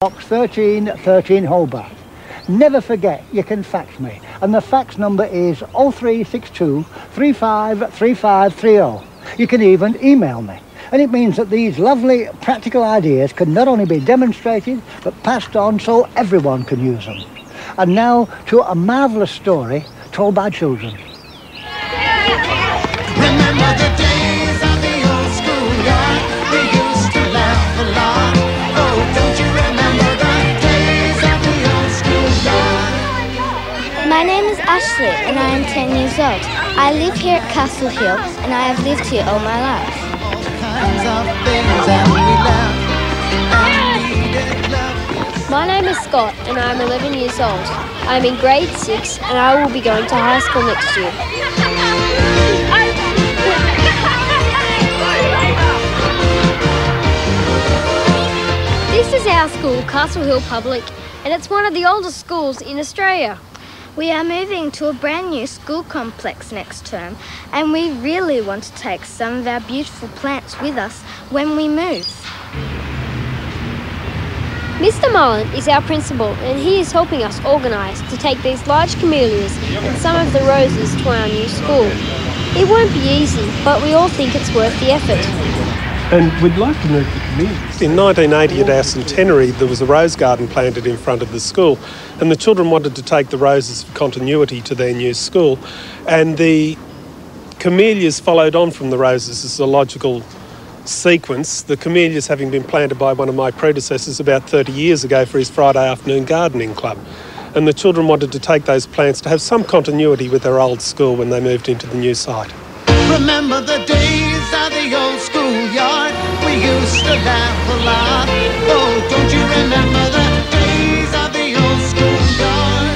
Box 1313 Hobart. Never forget, you can fax me, and the fax number is 0362 353530. You can even email me, and it means that these lovely practical ideas can not only be demonstrated but passed on so everyone can use them. And now to a marvellous story told by children. Remember the days of the old schoolyard? We used to laugh a lot. Oh, don't you remember the days of the old schoolyard? My name is Ashley and I am 10 years old. I live here at Castle Hill and I have lived here all my life. All kinds of things and we laughed and needed love. My name is Scott and I am 11 years old. I am in grade 6 and I will be going to high school next year. This is our school, Castle Hill Public, and it's one of the oldest schools in Australia. We are moving to a brand new school complex next term and we really want to take some of our beautiful plants with us when we move. Mr. Mullen is our principal and he is helping us organise to take these large camellias and some of the roses to our new school. It won't be easy, but we all think it's worth the effort. And we'd like to move the camellias. In 1980 at our centenary there was a rose garden planted in front of the school and the children wanted to take the roses for continuity to their new school, and the camellias followed on from the roses as a logical sequence, the camellias having been planted by one of my predecessors about 30 years ago for his Friday afternoon gardening club. And the children wanted to take those plants to have some continuity with their old school when they moved into the new site. Remember the days of the old schoolyard? We used to laugh a lot. Oh, don't you remember the days of the old schoolyard?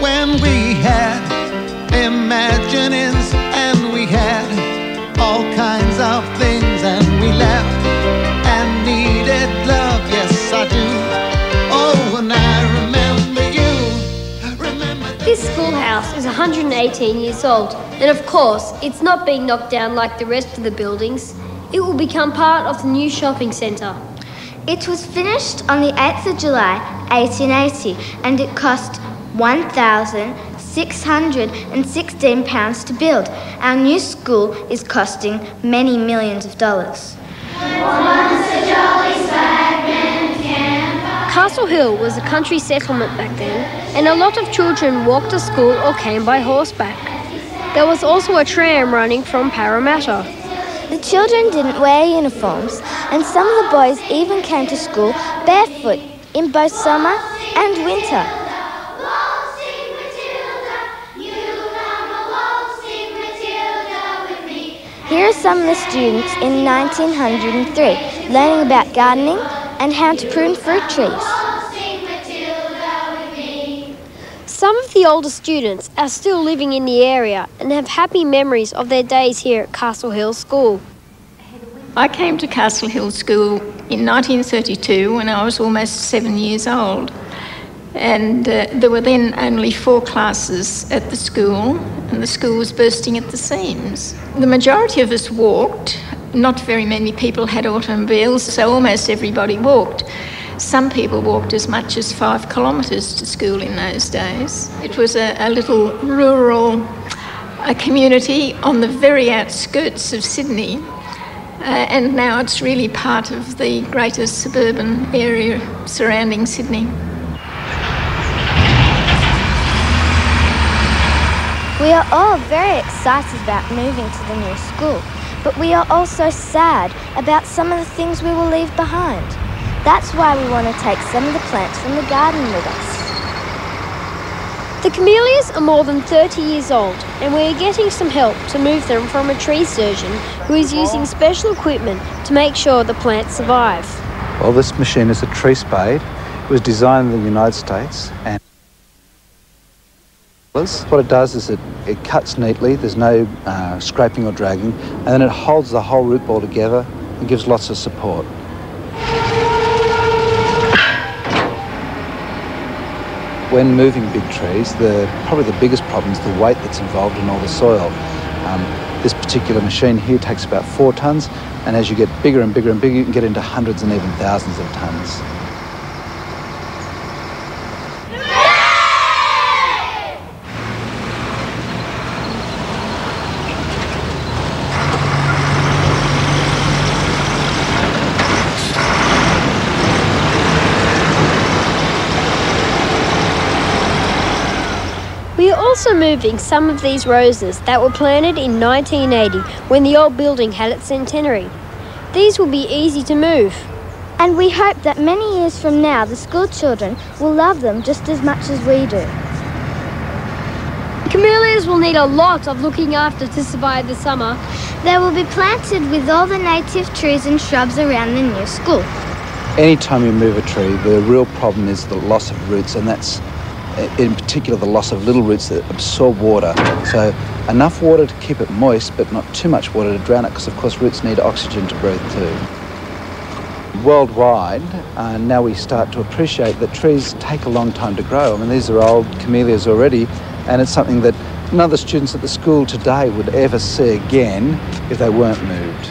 When we had imaginings and we had all kinds of things and we laughed and needed love, yes I do. Oh, and I remember you. This schoolhouse is 118 years old, and of course, it's not being knocked down like the rest of the buildings. It will become part of the new shopping centre. It was finished on the 8th of July 1880 and it cost £1,616 to build. Our new school is costing many millions of dollars. Castle Hill was a country settlement back then, and a lot of children walked to school or came by horseback. There was also a tram running from Parramatta. The children didn't wear uniforms, and some of the boys even came to school barefoot in both summer and winter. Here are some of the students in 1903 learning about gardening and how to prune fruit trees. Some of the older students are still living in the area and have happy memories of their days here at Castle Hill School. I came to Castle Hill School in 1932 when I was almost 7 years old. And there were then only 4 classes at the school, and the school was bursting at the seams. The majority of us walked. Not very many people had automobiles, so almost everybody walked. Some people walked as much as 5 kilometres to school in those days. It was a little rural community on the very outskirts of Sydney, and now it's really part of the greater suburban area surrounding Sydney. We are all very excited about moving to the new school, but we are also sad about some of the things we will leave behind. That's why we want to take some of the plants from the garden with us. The camellias are more than 30 years old, and we are getting some help to move them from a tree surgeon who is using special equipment to make sure the plants survive. Well, this machine is a tree spade. It was designed in the United States, and what it does is it cuts neatly, there's no scraping or dragging, and then it holds the whole root ball together and gives lots of support. When moving big trees, probably the biggest problem is the weight that's involved in all the soil. This particular machine here takes about 4 tonnes, and as you get bigger and bigger and bigger, you can get into hundreds and even thousands of tonnes. We are also moving some of these roses that were planted in 1980 when the old building had its centenary. These will be easy to move. And we hope that many years from now the school children will love them just as much as we do. Camellias will need a lot of looking after to survive the summer. They will be planted with all the native trees and shrubs around the new school. Anytime you move a tree, the real problem is the loss of roots, and that's in particular the loss of little roots that absorb water. So enough water to keep it moist, but not too much water to drown it, because of course roots need oxygen to breathe too. Worldwide, now we start to appreciate that trees take a long time to grow. I mean, these are old camellias already, and it's something that none of the students at the school today would ever see again if they weren't moved.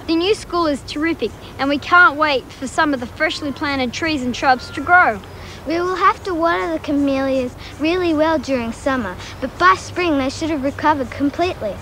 The new school is terrific, and we can't wait for some of the freshly planted trees and shrubs to grow. We will have to water the camellias really well during summer, but by spring they should have recovered completely.